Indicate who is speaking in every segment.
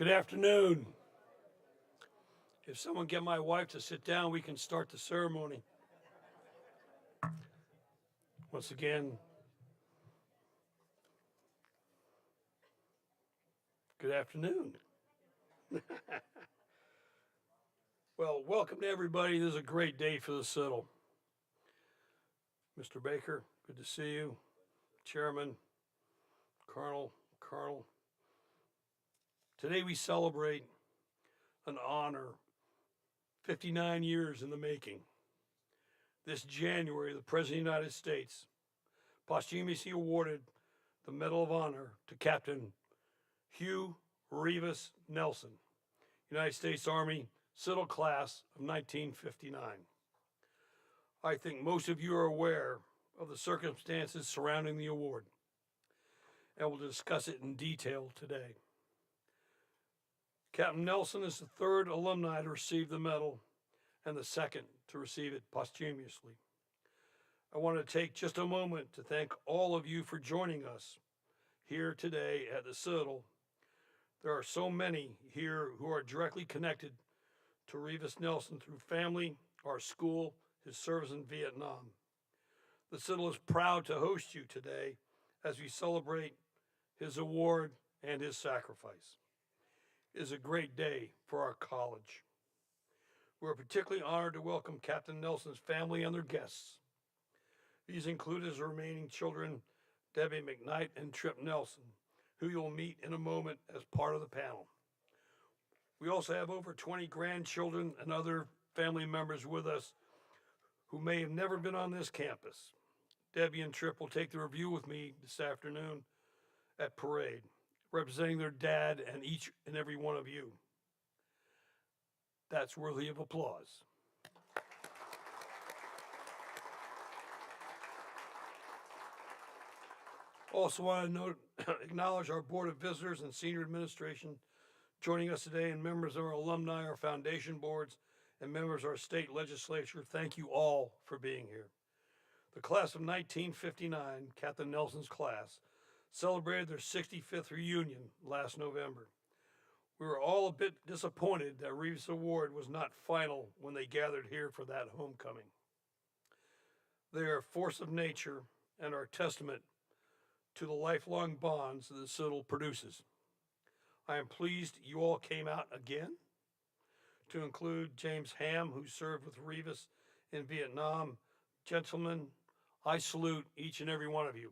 Speaker 1: Good afternoon. If someone get my wife to sit down, we can start the ceremony. Once again, good afternoon. Well, welcome to everybody. This is a great day for the Citadel. Mr. Baker, good to see you. Chairman, Colonel. Today we celebrate an honor 59 years in the making. This January, the President of the United States posthumously awarded the Medal of Honor to Captain Hugh Reavis Nelson, United States Army, Citadel Class of 1959. I think most of you are aware of the circumstances surrounding the award, and we'll discuss it in detail today. Captain Nelson is the third alumni to receive the medal and the second to receive it posthumously. I want to take just a moment to thank all of you for joining us here today at the Citadel. There are so many here who are directly connected to Reavis Nelson through family, our school, his service in Vietnam. The Citadel is proud to host you today as we celebrate his award and his sacrifice. It is a great day for our college. We're particularly honored to welcome Captain Nelson's family and their guests. These include his remaining children, Debbie McKnight and Trip Nelson, who you'll meet in a moment as part of the panel. We also have over 20 grandchildren and other family members with us who may have never been on this campus. Debbie and Trip will take the review with me this afternoon at parade, representing their dad and each and every one of you. That's worthy of applause. Also want to acknowledge our Board of Visitors and Senior Administration joining us today, and members of our alumni, our foundation boards, and members of our state legislature. Thank you all for being here. The class of 1959, Captain Nelson's class, celebrated their 65th reunion last November. We were all a bit disappointed that Reavis Award was not final when they gathered here for that homecoming. They are a force of nature and are a testament to the lifelong bonds that the Citadel produces. I am pleased you all came out again, to include James Ham, who served with Reavis in Vietnam. Gentlemen, I salute each and every one of you.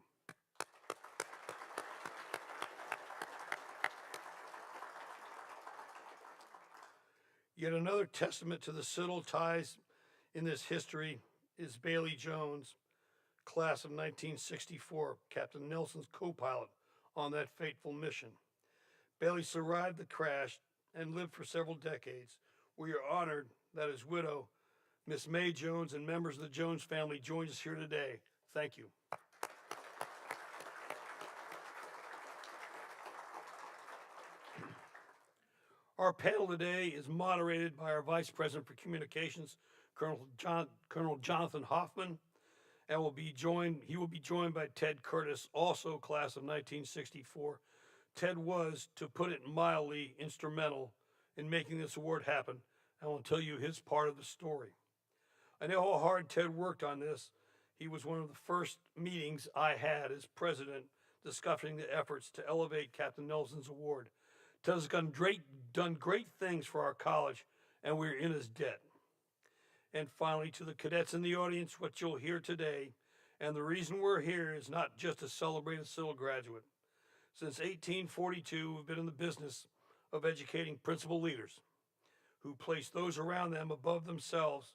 Speaker 1: Yet another testament to the Citadel ties in this history is Bailey Jones, class of 1964, Captain Nelson's co-pilot on that fateful mission. Bailey survived the crash and lived for several decades. We are honored that his widow, Miss May Jones, and members of the Jones family join us here today. Thank you. Our panel today is moderated by our Vice President for Communications, Colonel Jonathan Hoffman, and he will be joined by Ted Curtis, also class of 1964. Ted was, to put it mildly, instrumental in making this award happen. I will tell you his part of the story. I know how hard Ted worked on this. He was one of the first meetings I had as president discussing the efforts to elevate Captain Nelson's award. Ted has done great things for our college, and we're in his debt. And finally, to the cadets in the audience, what you'll hear today, and the reason we're here is not just to celebrate a Citadel graduate. Since 1842, we've been in the business of educating principal leaders who place those around them above themselves.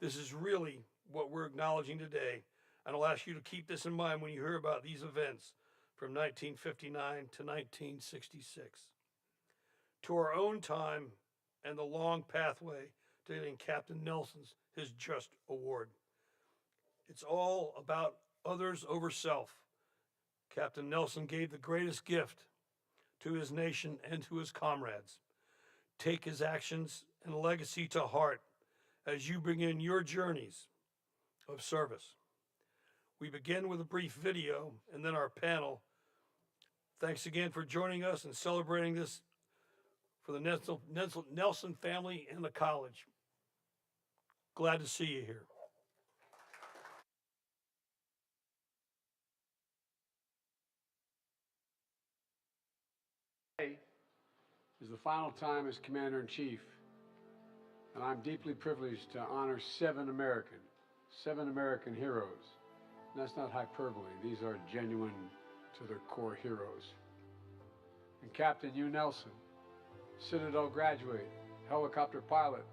Speaker 1: This is really what we're acknowledging today, and I'll ask you to keep this in mind when you hear about these events from 1959 to 1966. To our own time and the long pathway to getting Captain Nelson's his just award. It's all about others over self. Captain Nelson gave the greatest gift to his nation and to his comrades. Take his actions and legacy to heart as you begin your journeys of service. We begin with a brief video and then our panel. Thanks again for joining us and celebrating this for the Nelson family and the college. Glad to see you here.
Speaker 2: Today is the final time as Commander-in-Chief, and I'm deeply privileged to honor seven American heroes. And that's not hyperbole. These are genuine to their core heroes. And Captain Hugh Nelson, Citadel graduate, helicopter pilot,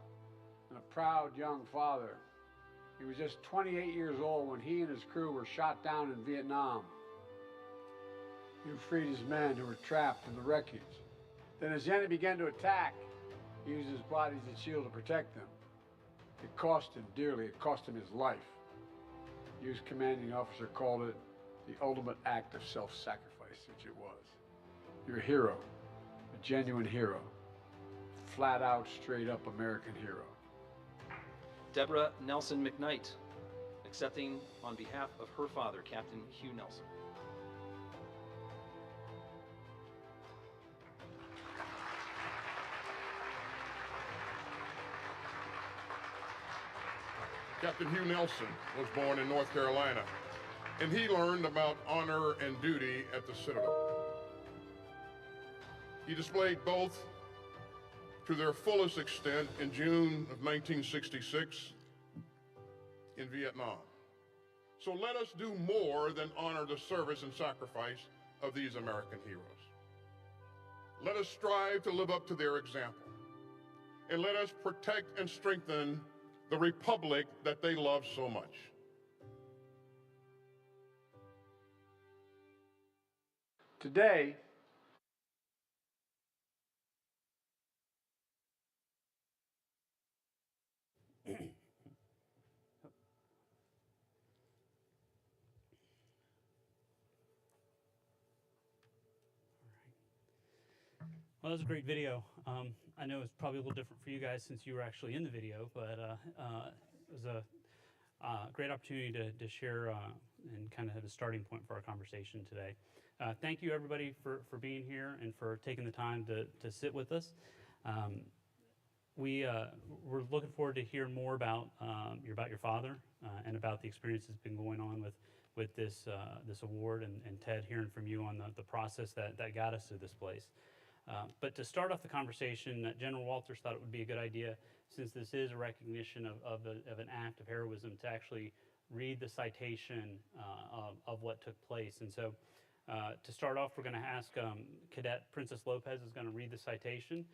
Speaker 2: and a proud young father. He was just 28 years old when he and his crew were shot down in Vietnam. He freed his men who were trapped in the wreckage. Then as the enemy began to attack, he used his body as a shield to protect them. It cost him dearly. It cost him his life. Hugh's commanding officer called it the ultimate act of self-sacrifice, which it was. You're a hero, a genuine hero, flat out, straight up American hero.
Speaker 3: Deborah Nelson McKnight, accepting on behalf of her father, Captain Hugh Nelson.
Speaker 4: Captain Hugh Nelson was born in North Carolina, and he learned about honor and duty at the Citadel. He displayed both to their fullest extent in June of 1966 in Vietnam. So let us do more than honor the service and sacrifice of these American heroes. Let us strive to live up to their example, and let us protect and strengthen the republic that they love so much.
Speaker 2: Today,
Speaker 5: Well, that was a great video. I know it's probably a little different for you guys since you were actually in the video, but it was a great opportunity to share and kind of have a starting point for our conversation today. Thank you, everybody, for being here and for taking the time to sit with us. We're looking forward to hear more about your father and about the experience that's been going on with this award, and Ted, hearing from you on the process that got us to this place. But to start off the conversation, General Walters thought it would be a good idea, since this is a recognition of an act of heroism, to actually read the citation of what took place. And so to start off, we're going to ask Cadet Princess Lopez is going to read the citation.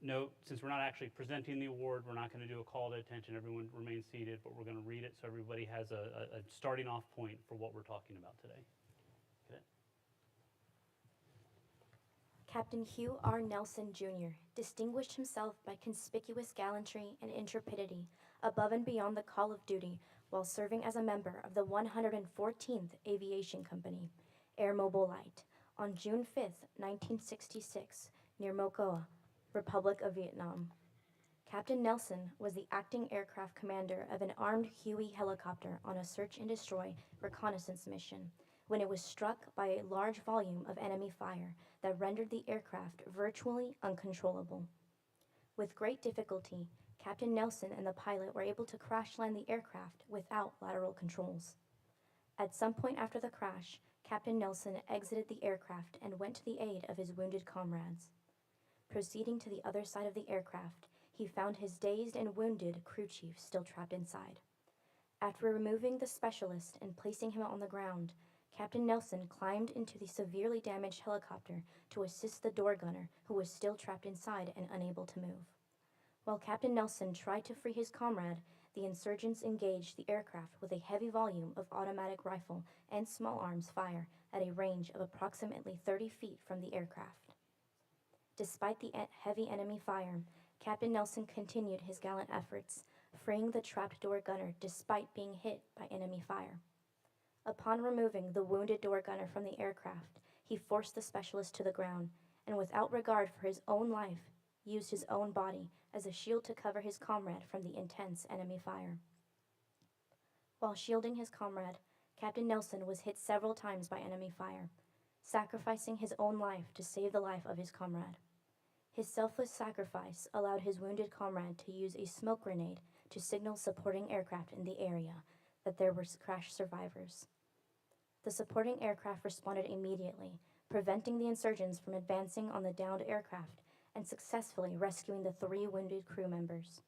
Speaker 5: Note, since we're not actually presenting the award, we're not going to do a call to attention. Everyone remain seated, but we're going to read it so everybody has a starting off point for what we're talking about today. Cadet.
Speaker 6: Captain Hugh R. Nelson Jr. distinguished himself by conspicuous gallantry and intrepidity above and beyond the call of duty while serving as a member of the 114th Aviation Company, Air Mobile Light, on June 5, 1966, near Mocoa, Republic of Vietnam. Captain Nelson was the acting aircraft commander of an armed Huey helicopter on a search and destroy reconnaissance mission when it was struck by a large volume of enemy fire that rendered the aircraft virtually uncontrollable. With great difficulty, Captain Nelson and the pilot were able to crash land the aircraft without lateral controls. At some point after the crash, Captain Nelson exited the aircraft and went to the aid of his wounded comrades. Proceeding to the other side of the aircraft, he found his dazed and wounded crew chief still trapped inside. After removing the specialist and placing him on the ground, Captain Nelson climbed into the severely damaged helicopter to assist the door gunner, who was still trapped inside and unable to move. While Captain Nelson tried to free his comrade, the insurgents engaged the aircraft with a heavy volume of automatic rifle and small arms fire at a range of approximately 30 feet from the aircraft. Despite the heavy enemy fire, Captain Nelson continued his gallant efforts, freeing the trapped door gunner despite being hit by enemy fire. Upon removing the wounded door gunner from the aircraft, he forced the specialist to the ground, and without regard for his own life, used his own body as a shield to cover his comrade from the intense enemy fire. While shielding his comrade, Captain Nelson was hit several times by enemy fire, sacrificing his own life to save the life of his comrade. His selfless sacrifice allowed his wounded comrade to use a smoke grenade to signal supporting aircraft in the area that there were crash survivors. The supporting aircraft responded immediately, preventing the insurgents from advancing on the downed aircraft and successfully rescuing the 3 wounded crew members.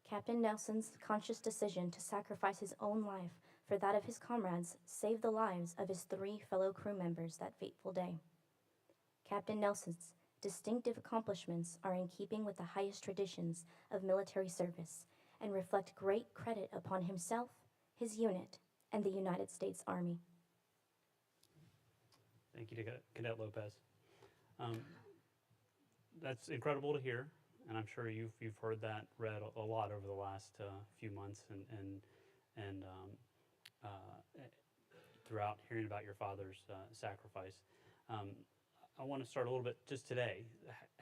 Speaker 6: Captain Nelson's conscious decision to sacrifice his own life for that of his comrades saved the lives of his 3 fellow crew members that fateful day. Captain Nelson's distinctive accomplishments are in keeping with the highest traditions of military service and reflect great credit upon himself, his unit, and the United States Army.
Speaker 5: Thank you to Cadet Lopez. That's incredible to hear, and I'm sure you've heard that read a lot over the last few months and throughout hearing about your father's sacrifice. I want to start a little bit just today.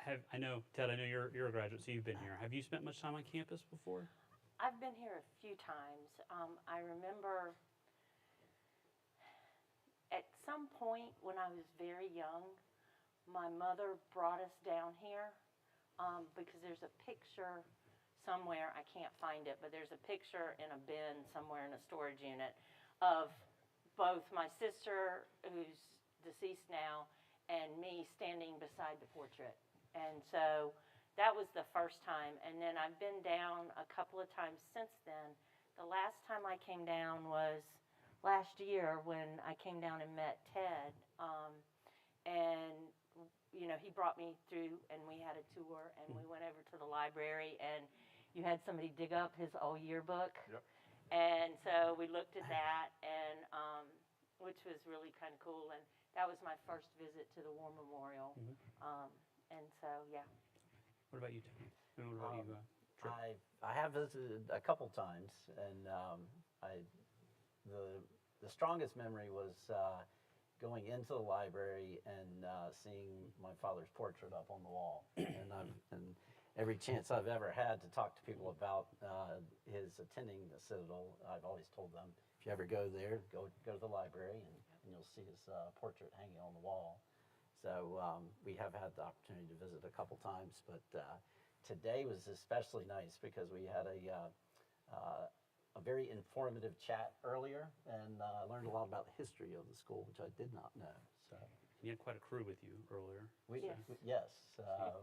Speaker 5: I know, Ted, I know you're a graduate, so you've been here. Have you spent much time on campus before?
Speaker 7: I've been here a few times. I remember at some point when I was very young, my mother brought us down here because there's a picture somewhere, I can't find it, but there's a picture in a bin somewhere in a storage unit of both my sister, who's deceased now, and me standing beside the portrait. And so that was the first time. And then I've been down a couple of times since then. The last time I came down was last year when I came down and met Ted. And, you know, he brought me through and we had a tour and we went over to the library and you had somebody dig up his old yearbook.
Speaker 4: Yep.
Speaker 7: And so we looked at that and which was really kind of cool. And that was my first visit to the War Memorial. And so, yeah.
Speaker 5: What about you, Tim? And what about you, Trip?
Speaker 8: I have visited a couple times, and the strongest memory was going into the library and seeing my father's portrait up on the wall. And every chance I've ever had to talk to people about his attending the Citadel, I've always told them, if you ever go there, go to the library, and you'll see his portrait hanging on the wall. So we have had the opportunity to visit a couple times, but today was especially nice because we had a very informative chat earlier, and learned a lot about the history of the school, which I did not know. So
Speaker 5: You had quite a crew with you earlier.
Speaker 7: Yes.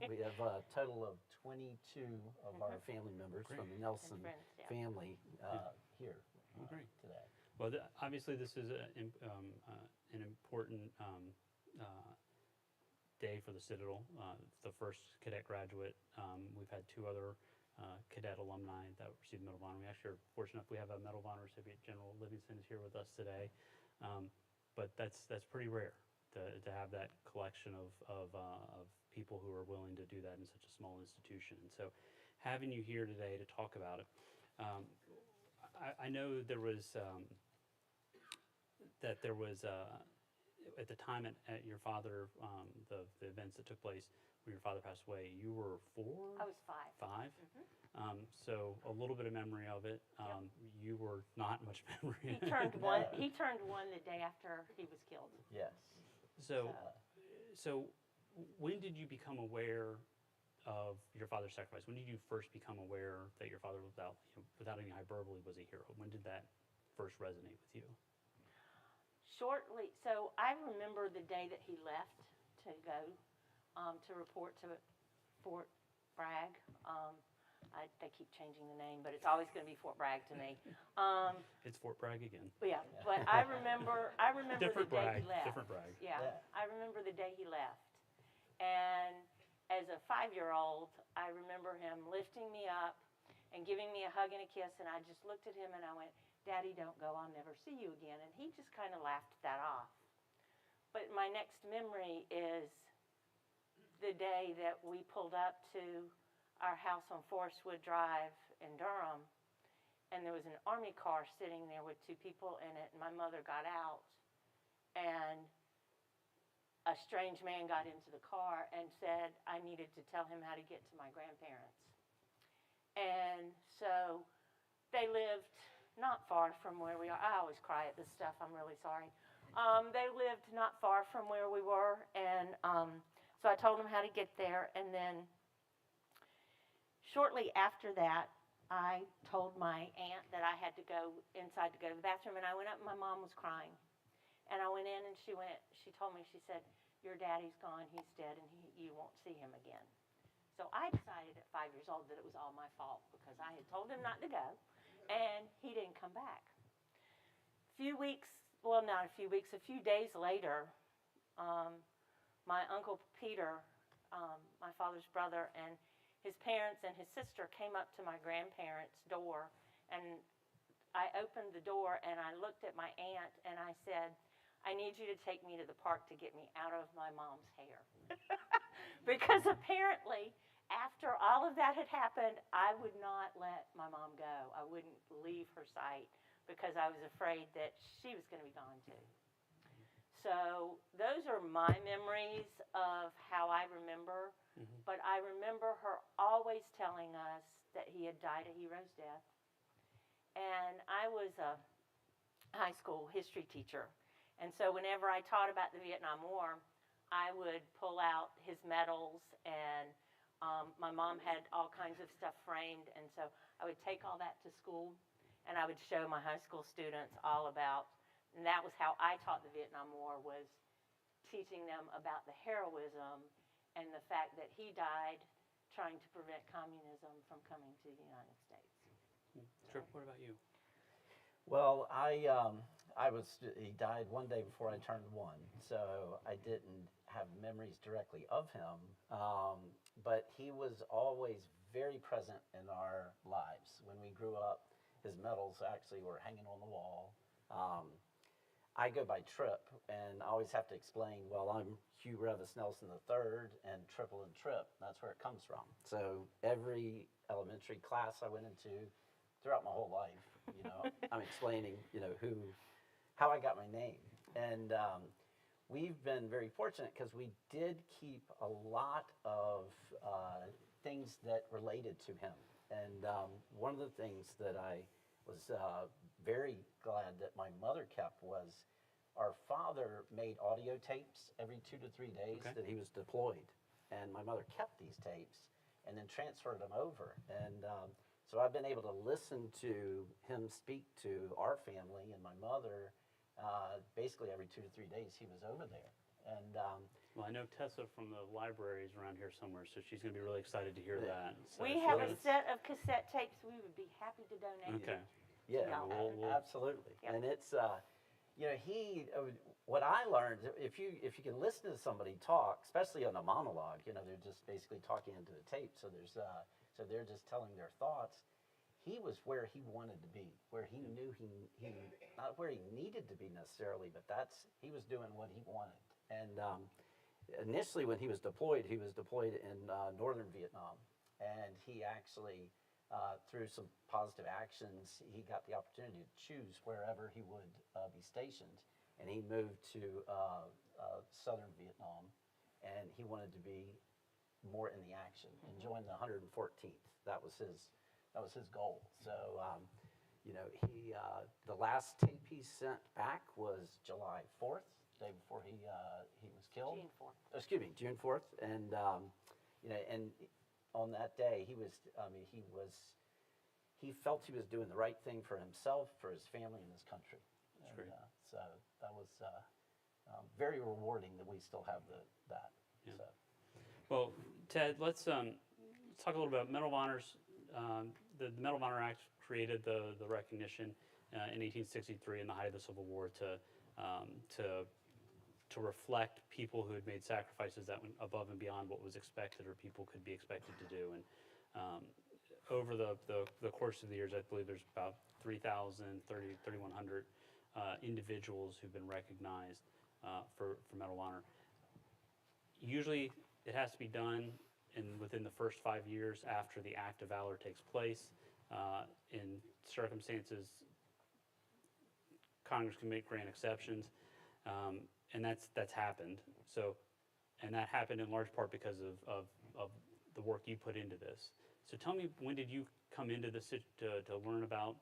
Speaker 8: we have a total of 22 of our family members from the Nelson
Speaker 7: And friends, yeah.
Speaker 8: family here
Speaker 5: great.
Speaker 8: today.
Speaker 5: Well, obviously this is an important day for the Citadel. The first cadet graduate. We've had 2 other cadet alumni that received Medal of Honor. We actually are fortunate enough we have a Medal of Honor recipient. General Livingston is here with us today. But that's pretty rare to have that collection of people who are willing to do that in such a small institution. And so having you here today to talk about it, I know there was at the time at your father, the events that took place when your father passed away, you were 4?
Speaker 7: I was 5.
Speaker 5: 5? So a little bit of memory of it. You were not much memory.
Speaker 7: He turned one. He turned 1 the day after he was killed.
Speaker 8: Yes.
Speaker 5: So when did you become aware of your father's sacrifice? When did you first become aware that your father, without any hyperbole, was a hero? When did that first resonate with you?
Speaker 7: Shortly, so I remember the day that he left to go to report to Fort Bragg. They keep changing the name, but it's always going to be Fort Bragg to me.
Speaker 5: It's Fort Bragg again.
Speaker 7: Yeah, but I remember
Speaker 5: Different
Speaker 7: the day
Speaker 5: Bragg,
Speaker 7: he left.
Speaker 5: different Bragg.
Speaker 7: Yeah,
Speaker 8: Yeah.
Speaker 7: I remember the day he left. And as a 5-year-old, I remember him lifting me up and giving me a hug and a kiss, and I just looked at him and I went, "Daddy, don't go, I'll never see you again." And he just kind of laughed that off. But my next memory is the day that we pulled up to our house on Forest Wood Drive in Durham, and there was an Army car sitting there with 2 people in it, and my mother got out, and a strange man got into the car and said I needed to tell him how to get to my grandparents. And so they lived not far from where we are. I always cry at this stuff, I'm really sorry. They lived not far from where we were, and So I told him how to get there, and then shortly after that, I told my aunt that I had to go inside to go to the bathroom, and I went up and my mom was crying. And I went in and she told me, she said, your daddy's gone, he's dead, and you won't see him again. So I decided at 5 years old that it was all my fault because I had told him not to go, and he didn't come back. A few days later, my Uncle Peter, my father's brother, and his parents and his sister came up to my grandparents' door, and I opened the door and I looked at my aunt and I said, I need you to take me to the park to get me out of my mom's hair. Because apparently, after all of that had happened, I would not let my mom go. I wouldn't leave her sight because I was afraid that she was going to be gone too. So those are my memories of how I remember. But I remember her always telling us that he had died a hero's death. And I was a high school history teacher. And so whenever I taught about the Vietnam War, I would pull out his medals, and my mom had all kinds of stuff framed. And so I would take all that to school, and I would show my high school students all about, and that was how I taught the Vietnam War, was teaching them about the heroism and the fact that he died trying to prevent communism from coming to the United States.
Speaker 5: Trip, what about you?
Speaker 8: Well, he died one day before I turned 1, so I didn't have memories directly of him, but he was always very present in our lives. When we grew up, his medals actually were hanging on the wall. I go by Trip, and I always have to explain, well, I'm Hugh Reavis Nelson III, and Triple and Trip, that's where it comes from. So every elementary class I went into throughout my whole life, I'm explaining, how I got my name. And we've been very fortunate because we did keep a lot of things that related to him. And one of the things that I was very glad that my mother kept was our father made audio tapes every 2 to 3 days that he was deployed. And my mother kept these tapes and then transferred them over. And so I've been able to listen to him speak to our family and my mother basically every 2 to 3 days he was over there. And
Speaker 5: well, I know Tessa from the library is around here somewhere, so she's going to be really excited to hear that. So
Speaker 7: We have a set of cassette tapes we would be happy to donate.
Speaker 5: Okay.
Speaker 8: Yeah, absolutely. Yep. And it's, what I learned, if you can listen to somebody talk, especially on a monologue, they're just basically talking into the tape, so they're just telling their thoughts. He was where he wanted to be, where he knew he not where he needed to be necessarily, but he was doing what he wanted. And initially when he was deployed in northern Vietnam, and he actually, through some positive actions, he got the opportunity to choose wherever he would be stationed, and he moved to southern Vietnam, and he wanted to be more in the action and join the 114th. That was his goal. So, the last tape he sent back was July 4th, day before he was killed.
Speaker 7: June 4th.
Speaker 8: Excuse me, June 4th, and and on that day he felt he was doing the right thing for himself, for his family, and his country.
Speaker 5: That's great.
Speaker 8: So that was very rewarding that we still have that.
Speaker 5: Yeah.
Speaker 8: So.
Speaker 5: Well, Ted, let's talk a little about Medal of Honors. The Medal of Honor Act created the recognition in 1863 in the height of the Civil War to reflect people who had made sacrifices that went above and beyond what was expected or people could be expected to do. And over the course of the years, I believe there's about 3,100 individuals who've been recognized for Medal of Honor. Usually it has to be done within the first 5 years after the act of valor takes place. In circumstances, Congress can grant exceptions, and that's happened. So, and that happened in large part because of the work you put into this. So tell me, when did you come into this to learn about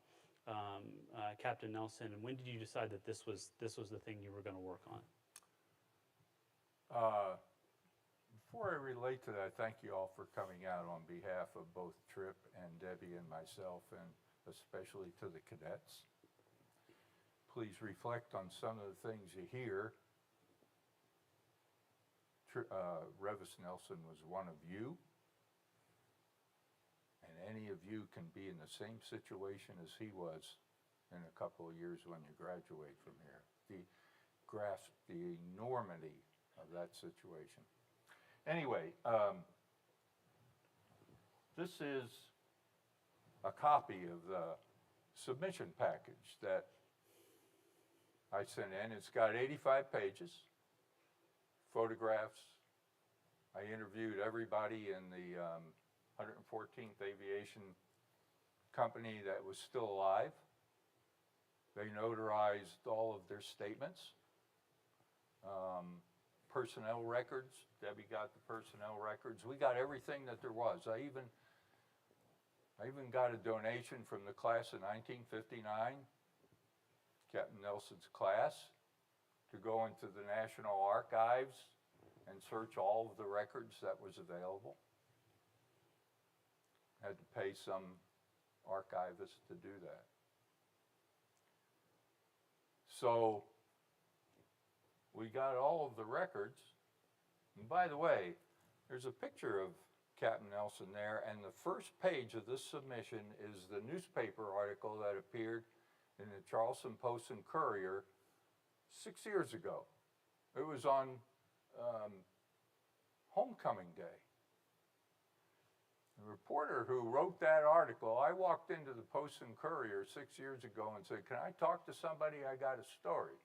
Speaker 5: Captain Nelson, and when did you decide that this was the thing you were going to work on?
Speaker 9: Before I relate to that, thank you all for coming out on behalf of both Tripp and Debbie and myself, and especially to the cadets. Please reflect on some of the things you hear. Reavis Nelson was one of you, and any of you can be in the same situation as he was in a couple of years when you graduate from here. Grasp the enormity of that situation. Anyway, this is a copy of the submission package that I sent in. It's got 85 pages, photographs. I interviewed everybody in the 114th Aviation Company that was still alive. They notarized all of their statements. Personnel records, Debbie got the personnel records. We got everything that there was. I even got a donation from the class of 1959, Captain Nelson's class, to go into the National Archives and search all of the records that was available. Had to pay some archivist to do that. So we got all of the records. And by the way, there's a picture of Captain Nelson there, and the first page of this submission is the newspaper article that appeared in the Charleston Post and Courier 6 years ago. It was on homecoming day. The reporter who wrote that article, I walked into the Post and Courier 6 years ago and said, "Can I talk to somebody? I got a story."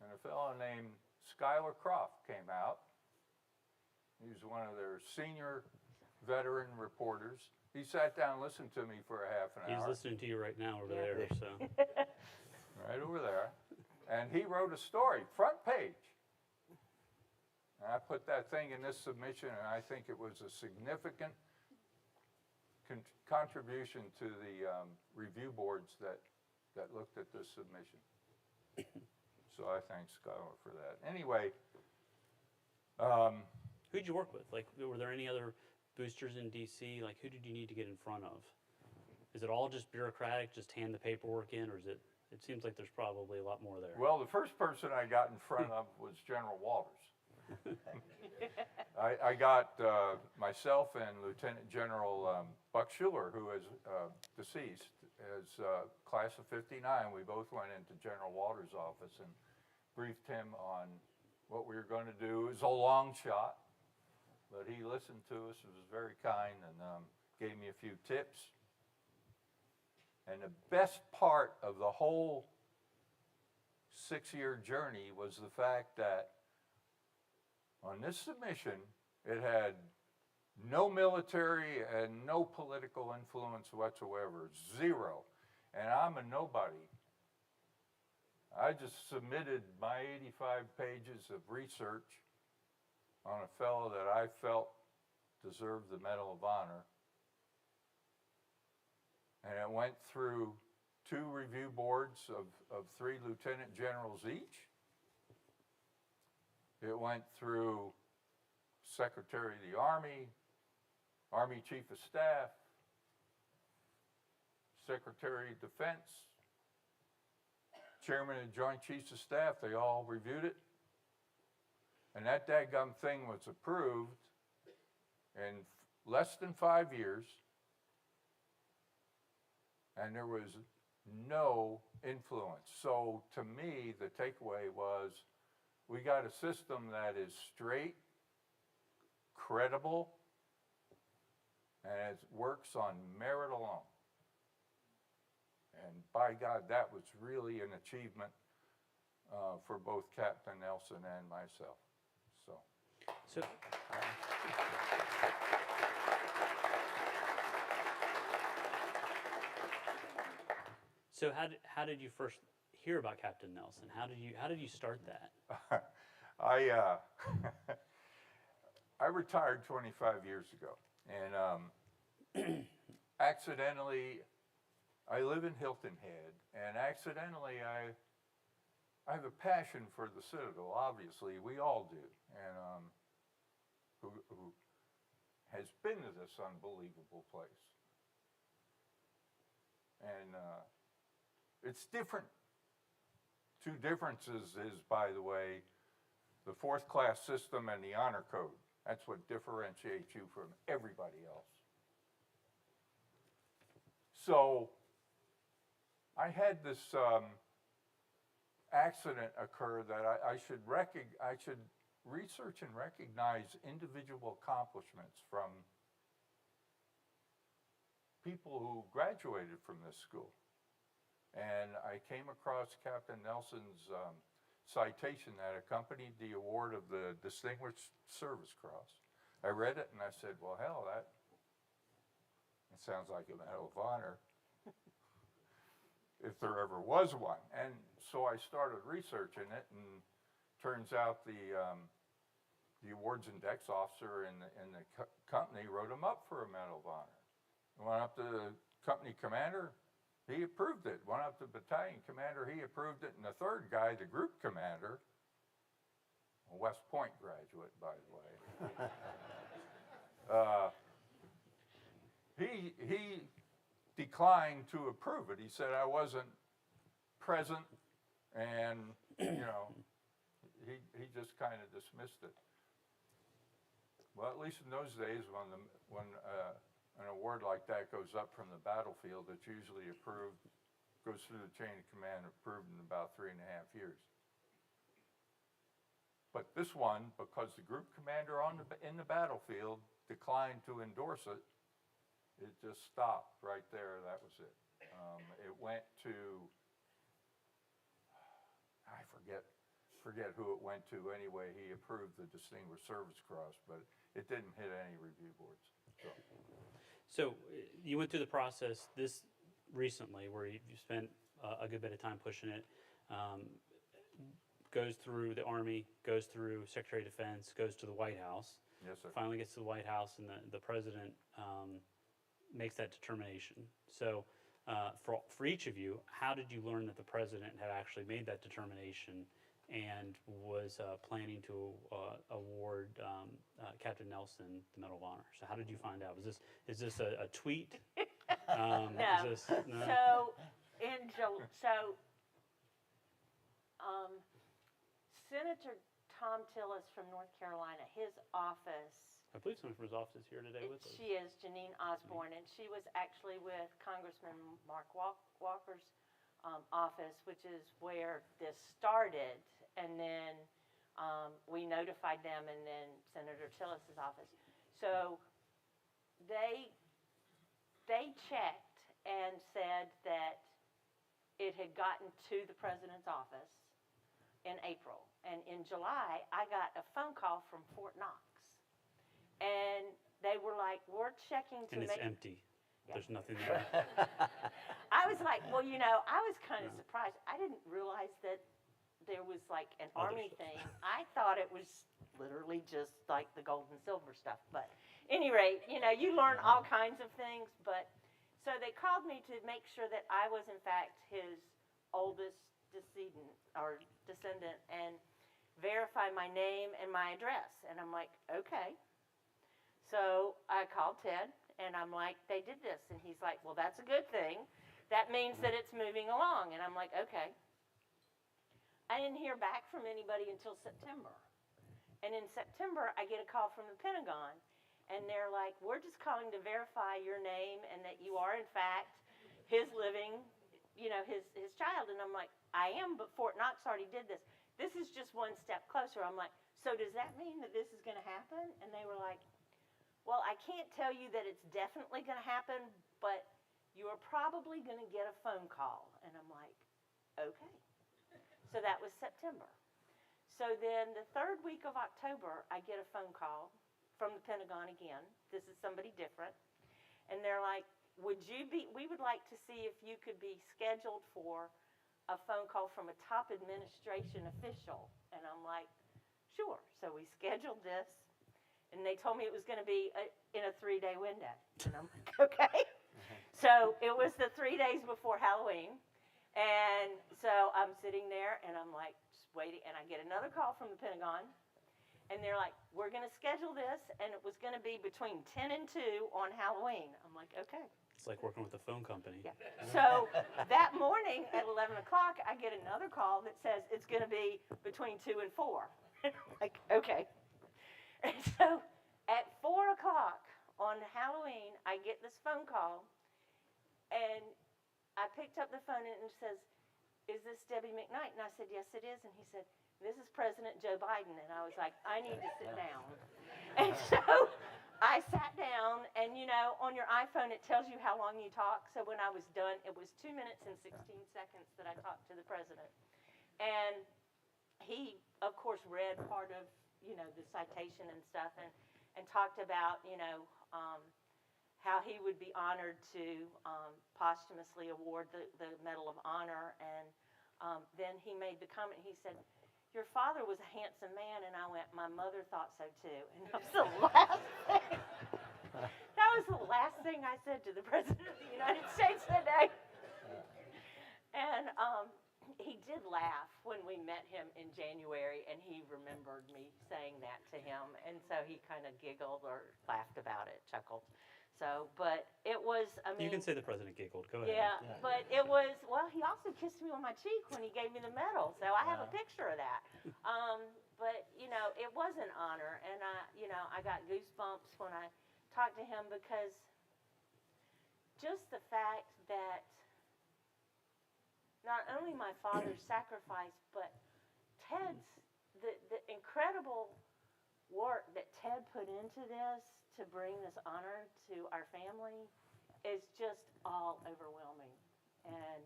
Speaker 9: And a fellow named Schuyler Croft came out. He was one of their senior veteran reporters. He sat down and listened to me for a half an hour.
Speaker 5: He's listening to you right now over there, so.
Speaker 9: Right over there. And he wrote a story, front page. And I put that thing in this submission, and I think it was a significant contribution to the review boards that looked at this submission. So I thank Schuyler for that. Anyway.
Speaker 5: Who'd you work with? Like, were there any other boosters in DC? Like, who did you need to get in front of? Is it all just bureaucratic, just hand the paperwork in, or is it seems like there's probably a lot more there.
Speaker 9: Well, the first person I got in front of was General Walters. I got myself and Lieutenant General Buck Schuler, who is deceased, as class of '59. We both went into General Walters' office and briefed him on what we were going to do. It was a long shot, but he listened to us. He was very kind and gave me a few tips. And the best part of the whole 6-year journey was the fact that on this submission, it had no military and no political influence whatsoever, zero. And I'm a nobody. I just submitted my 85 pages of research on a fellow that I felt deserved the Medal of Honor. And it went through 2 review boards of 3 lieutenant generals each. It went through Secretary of the Army, Army Chief of Staff, Secretary of Defense, Chairman of the Joint Chiefs of Staff. They all reviewed it. And that dadgum thing was approved in less than 5 years. And there was no influence. So to me, the takeaway was we got a system that is straight, credible, and it works on merit alone. And by God, that was really an achievement for both Captain Nelson and myself.
Speaker 5: So how did you first hear about Captain Nelson? How did you start that?
Speaker 9: I retired 25 years ago, and accidentally, I live in Hilton Head, and accidentally I have a passion for the Citadel, obviously, we all do, and who has been to this unbelievable place. And it's different. Two differences is, by the way, the fourth class system and the honor code. That's what differentiates you from everybody else. So I had this accident occur that I should research and recognize individual accomplishments from people who graduated from this school. And I came across Captain Nelson's citation that accompanied the award of the Distinguished Service Cross. I read it and I said, well, hell, that sounds like a Medal of Honor, if there ever was one. And so I started researching it, and turns out the awards and decks officer in the company wrote him up for a Medal of Honor. Went up to the company commander, he approved it. Went up to the battalion commander, he approved it. And the third guy, the group commander, a West Point graduate, by the way, he declined to approve it. He said I wasn't present, and he just kind of dismissed it. Well, at least in those days, when an award like that goes up from the battlefield, it's usually approved, goes through the chain of command, approved in about 3.5 years. But this one, because the group commander in the battlefield declined to endorse it, it just stopped right there. That was it. It went to, I forget who it went to. Anyway, he approved the Distinguished Service Cross, but it didn't hit any review boards.
Speaker 5: So you went through the process this recently, where you spent a good bit of time pushing it. Goes through the Army, goes through Secretary of Defense, goes to the White House.
Speaker 9: Yes, sir.
Speaker 5: Finally gets to the White House, and the president makes that determination. So for each of you, how did you learn that the president had actually made that determination and was planning to award Captain Nelson the Medal of Honor? So how did you find out? Is this a tweet?
Speaker 7: No.
Speaker 5: No.
Speaker 7: Senator Tom Tillis from North Carolina, his office,
Speaker 5: I believe someone from his office is here today with us.
Speaker 7: she is Janine Osborne, and she was actually with Congressman Mark Walker's office, which is where this started, and then we notified them, and then Senator Tillis's office. So they checked and said that it had gotten to the president's office in April. And in July, I got a phone call from Fort Knox. And they were like, we're checking to
Speaker 5: And it's empty.
Speaker 7: Yeah.
Speaker 5: There's nothing there.
Speaker 7: I was like, well, I was kind of surprised. I didn't realize that there was like an
Speaker 5: Other
Speaker 7: Army
Speaker 5: stuff.
Speaker 7: thing. I thought it was literally just like the gold and silver stuff. But at any rate, you learn all kinds of things. But so they called me to make sure that I was in fact his oldest descendant and verify my name and my address. And I'm like, okay. So I called Ted, and I'm like, they did this. And he's like, well, that's a good thing. That means that it's moving along. And I'm like, okay. I didn't hear back from anybody until September. And in September, I get a call from the Pentagon, and they're like, we're just calling to verify your name and that you are, in fact, his living, his child. And I'm like, I am, but Fort Knox already did this. This is just one step closer. I'm like, so does that mean that this is going to happen? And they were like, well, I can't tell you that it's definitely going to happen, but you are probably going to get a phone call. And I'm like, okay. So that was September. So then the third week of October, I get a phone call from the Pentagon again. This is somebody different. And they're like, we would like to see if you could be scheduled for a phone call from a top administration official. And I'm like, sure. So we scheduled this, and they told me it was going to be in a 3-day window. And I'm like, okay. So it was the 3 days before Halloween, And so I'm sitting there, and I'm like, just waiting, and I get another call from the Pentagon, and they're like, we're going to schedule this, and it was going to be between 10 and 2 on Halloween. I'm like, okay.
Speaker 5: It's like working with a phone company.
Speaker 7: Yeah. So that morning at 11 o'clock, I get another call that says it's going to be between 2 and 4. Like, okay. And so at 4 o'clock on Halloween, I get this phone call, and I picked up the phone, and it says, is this Debbie McKnight? And I said, yes, it is. And he said, this is President Joe Biden. And I was like, I need to sit down. And so I sat down, and you know, on your iPhone, it tells you how long you talk. So when I was done, it was 2 minutes and 16 seconds that I talked to the president. And he, of course, read part of, you know, the citation and stuff, and talked about, you know, how he would be honored to posthumously award the Medal of Honor. And then he made the comment, he said, your father was a handsome man. And I went, my mother thought so too. And that was the last thing. That was the last thing I said to the President of the United States that day. And he did laugh when we met him in January, and he remembered me saying that to him. And so he kind of giggled or laughed about it, chuckled. So, but it was, I mean.
Speaker 5: You can say the president giggled. Go ahead.
Speaker 7: Yeah, but it was, well, he also kissed me on my cheek when he gave me the medal. So I have a picture of that. But, you know, it was an honor. And, you know, I got goosebumps when I talked to him, because just the fact that not only my father's sacrifice, but Ted's, the incredible work that Ted put into this to bring this honor to our family is just all overwhelming. And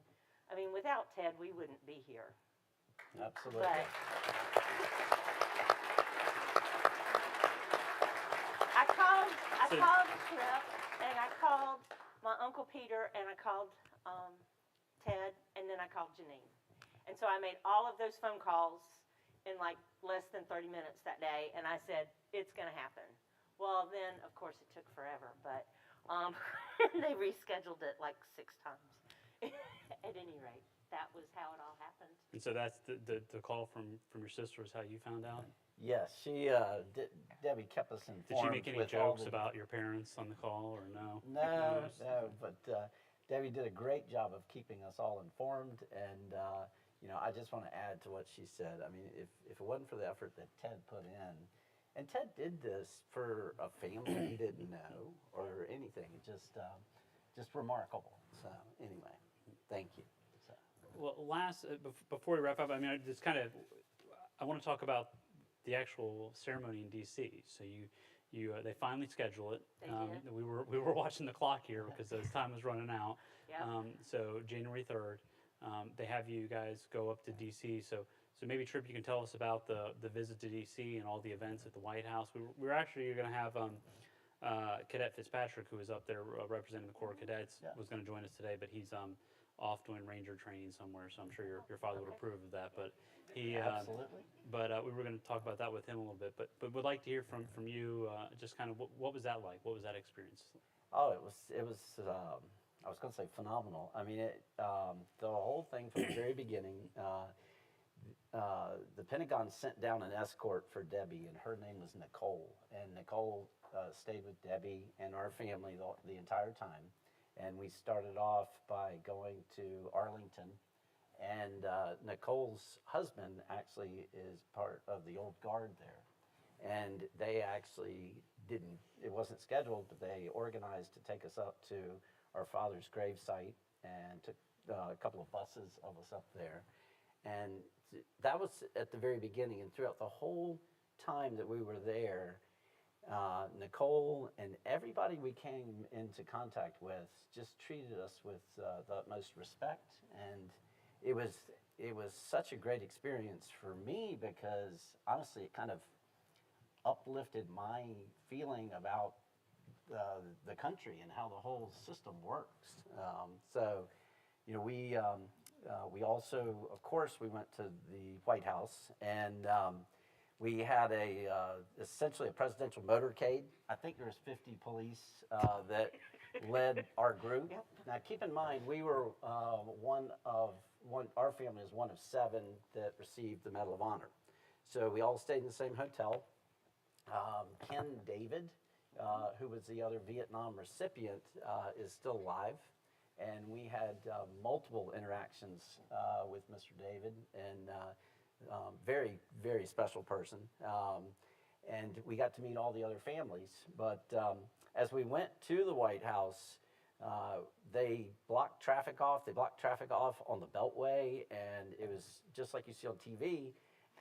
Speaker 7: I mean, without Ted, we wouldn't be here.
Speaker 8: Absolutely.
Speaker 7: But I called Trip, and I called my Uncle Peter, and I called Ted, and then I called Janine. And so I made all of those phone calls in like less than 30 minutes that day, and I said, it's going to happen. Well, then, of course, it took forever, but they rescheduled it like 6 times. At any rate, that was how it all happened.
Speaker 5: And so that's the call from your sister is how you found out?
Speaker 8: Yes, she, Debbie kept us informed.
Speaker 5: Did she make any
Speaker 8: with all
Speaker 5: jokes about your parents on the call, or no?
Speaker 8: No, but Debbie did a great job of keeping us all informed. And, you know, I just want to add to what she said. I mean, if it wasn't for the effort that Ted put in, and Ted did this for a family he didn't know or anything, just remarkable. So anyway, thank you. So.
Speaker 5: Well, before we wrap up, I mean, I want to talk about the actual ceremony in D.C. So they finally schedule it.
Speaker 7: They did.
Speaker 5: We were watching the clock here because the time was running out.
Speaker 7: Yep.
Speaker 5: So January 3rd, they have you guys go up to D.C. So maybe, Tripp, you can tell us about the visit to D.C. and all the events at the White House. We were actually going to have Cadet Fitzpatrick, who was up there representing the Corps of Cadets, was going to join us today, but he's off doing Ranger training somewhere. So I'm sure your father would approve of that. But
Speaker 8: Absolutely.
Speaker 5: But we were going to talk about that with him a little bit. But would like to hear from you just kind of what was that like? What was that experience?
Speaker 8: Oh, it was. I was going to say phenomenal. I mean, the whole thing from the very beginning. The Pentagon sent down an escort for Debbie, and her name was Nicole. And Nicole stayed with Debbie and our family the entire time. And we started off by going to Arlington. And Nicole's husband actually is part of the old guard there. And they actually it wasn't scheduled, but they organized to take us up to our father's gravesite and took a couple of buses of us up there. And that was at the very beginning, and throughout the whole time that we were there, Nicole and everybody we came into contact with just treated us with the utmost respect, and it was such a great experience for me because honestly it kind of uplifted my feeling about the country and how the whole system works. So, you know, we also, of course, we went to the White House, and we had essentially a presidential motorcade. I think there was 50 police that led our group. Now, keep in mind, we were one of our family is one of 7 that received the Medal of Honor. So we all stayed in the same hotel. Ken David, who was the other Vietnam recipient, is still alive. And we had multiple interactions with Mr. David, and very, very special person. And we got to meet all the other families. But as we went to the White House, they blocked traffic off. They blocked traffic off on the Beltway, and it was just like you see on TV.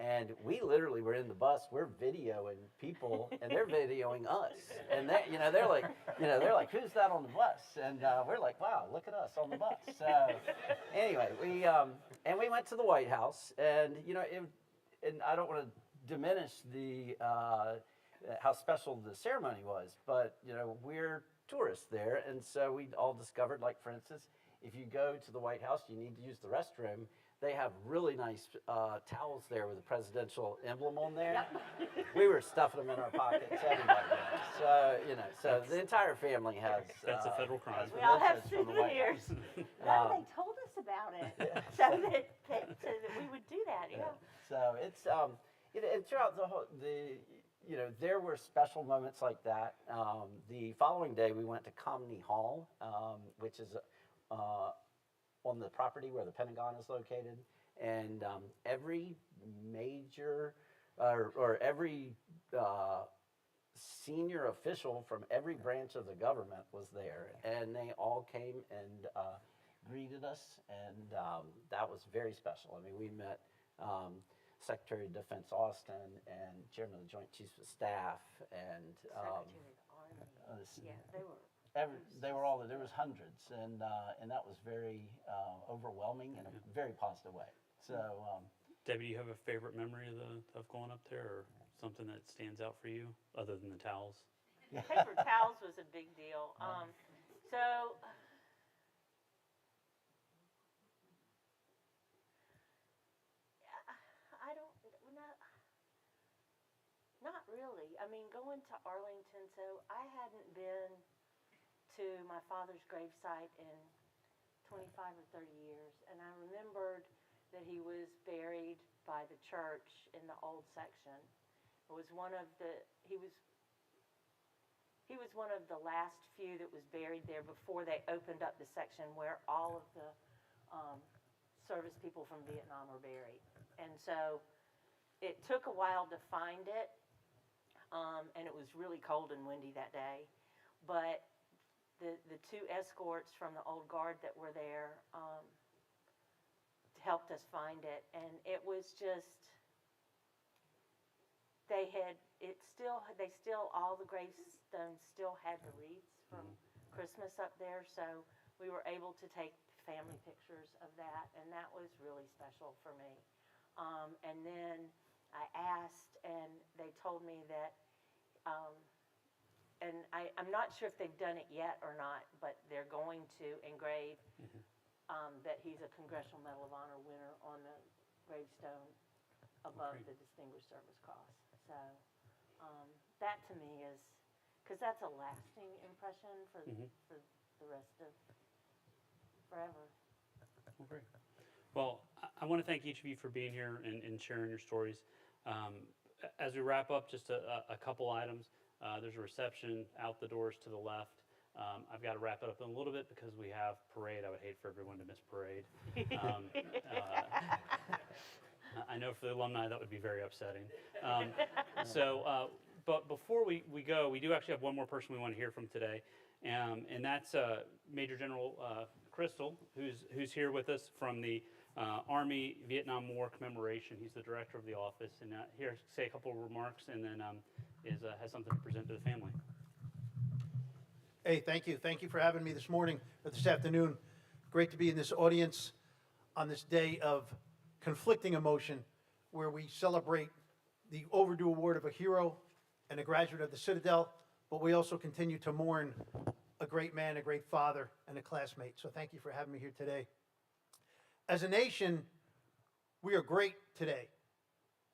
Speaker 8: And we literally were in the bus. We're videoing people, and they're videoing us. And they, they're like, who's that on the bus? And we're like, wow, look at us on the bus. So anyway, we went to the White House, and and I don't want to diminish the how special the ceremony was, but we're tourists there, and so we all discovered, like for instance, if you go to the White House, you need to use the restroom. They have really nice towels there with a presidential emblem on there. Yep. We were stuffing them in our pockets, everybody did. So the entire family has.
Speaker 5: That's a federal crime.
Speaker 7: We all have souvenirs. They told us about it, so that we would do that. Yeah.
Speaker 8: So it's and throughout there were special moments like that. The following day, we went to Comedy Hall, which is on the property where the Pentagon is located, and every major or every senior official from every branch of the government was there, and they all came and greeted us, and that was very special. I mean, we met Secretary of Defense Austin and Chairman of the Joint Chiefs of Staff, and
Speaker 7: Secretary of the Army. Yeah, they were.
Speaker 8: They were all there. There was hundreds, and that was very overwhelming in a very positive way. So,
Speaker 5: Debbie, do you have a favorite memory of going up there, or something that stands out for you other than the towels?
Speaker 7: Paper towels was a big deal. So. Not really. I mean, going to Arlington, so I hadn't been to my father's gravesite in 25 or 30 years, and I remembered that he was buried by the church in the old section. It was one of the he was one of the last few that was buried there before they opened up the section where all of the service people from Vietnam were buried. And so it took a while to find it. And it was really cold and windy that day, but the 2 escorts from the old guard that were there helped us find it, and it was just all the gravestones still had the wreaths from Christmas up there, so we were able to take family pictures of that, and that was really special for me. And then I asked, and they told me that, and I'm not sure if they've done it yet or not, but they're going to engrave that he's a Congressional Medal of Honor winner on the gravestone above the Distinguished Service Cross. So that to me is, because that's a lasting impression for the rest of forever.
Speaker 5: Great. Well, I want to thank each of you for being here and sharing your stories. As we wrap up, just a couple items. There's a reception out the doors to the left. I've got to wrap it up in a little bit because we have parade. I would hate for everyone to miss parade. I know for the alumni that would be very upsetting. But before we go, we do actually have one more person we want to hear from today, and that's Major General Crystal, who's here with us from the Army Vietnam War Commemoration. He's the director of the office, and here to say a couple of remarks, and then has something to present to the family.
Speaker 10: Hey, thank you. Thank you for having me this morning or this afternoon. Great to be in this audience on this day of conflicting emotion, where we celebrate the overdue award of a hero and a graduate of the Citadel, but we also continue to mourn a great man, a great father, and a classmate. So thank you for having me here today. As a nation, we are great today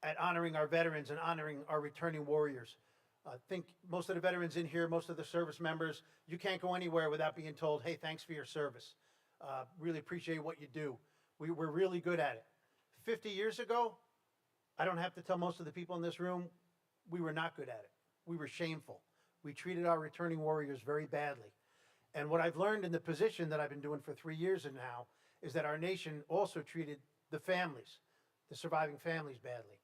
Speaker 10: at honoring our veterans and honoring our returning warriors. I think most of the veterans in here, most of the service members, you can't go anywhere without being told, hey, thanks for your service. Really appreciate what you do. We're really good at it. 50 years ago, I don't have to tell most of the people in this room, we were not good at it. We were shameful. We treated our returning warriors very badly. And what I've learned in the position that I've been doing for 3 years and now is that our nation also treated the families, the surviving families, badly.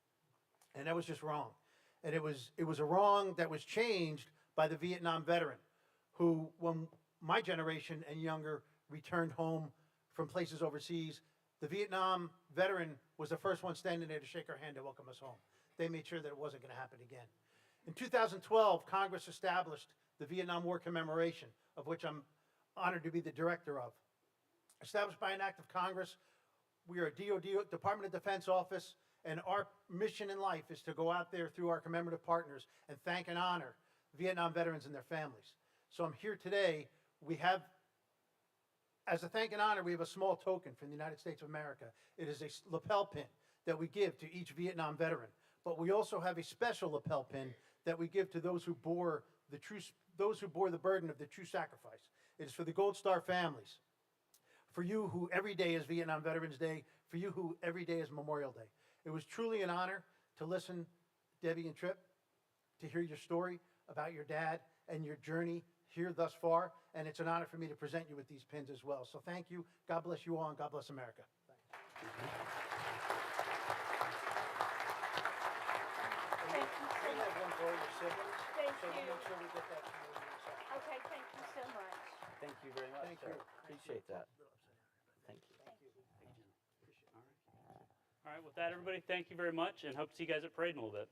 Speaker 10: And that was just wrong. And it was a wrong that was changed by the Vietnam veteran who, when my generation and younger returned home from places overseas, the Vietnam veteran was the first one standing there to shake our hand to welcome us home. They made sure that it wasn't going to happen again. In 2012, Congress established the Vietnam War Commemoration, of which I'm honored to be the director of. Established by an act of Congress, we are a DoD, Department of Defense office, and our mission in life is to go out there through our commemorative partners and thank and honor Vietnam veterans and their families. So I'm here today. We have, as a thank and honor, we have a small token from the United States of America. It is a lapel pin that we give to each Vietnam veteran. But we also have a special lapel pin that we give to those who bore the burden of the true sacrifice. It is for the Gold Star families. For you who every day is Vietnam Veterans Day, for you who every day is Memorial Day. It was truly an honor to listen, Debbie and Tripp, to hear your story about your dad and your journey here thus far, and it's an honor for me to present you with these pins as well. So thank you, God bless you all, and God bless America.
Speaker 7: Thank you so
Speaker 10: We have one for all your siblings,
Speaker 7: Thank
Speaker 10: so we'll
Speaker 7: you.
Speaker 10: make sure we get that to you in a second.
Speaker 7: Okay, thank you so much.
Speaker 8: Thank you very much,
Speaker 10: Thank
Speaker 8: sir.
Speaker 10: you.
Speaker 8: Appreciate that. Thank you.
Speaker 5: All right, with that, everybody, thank you very much, and hope to see you guys at parade in a little bit.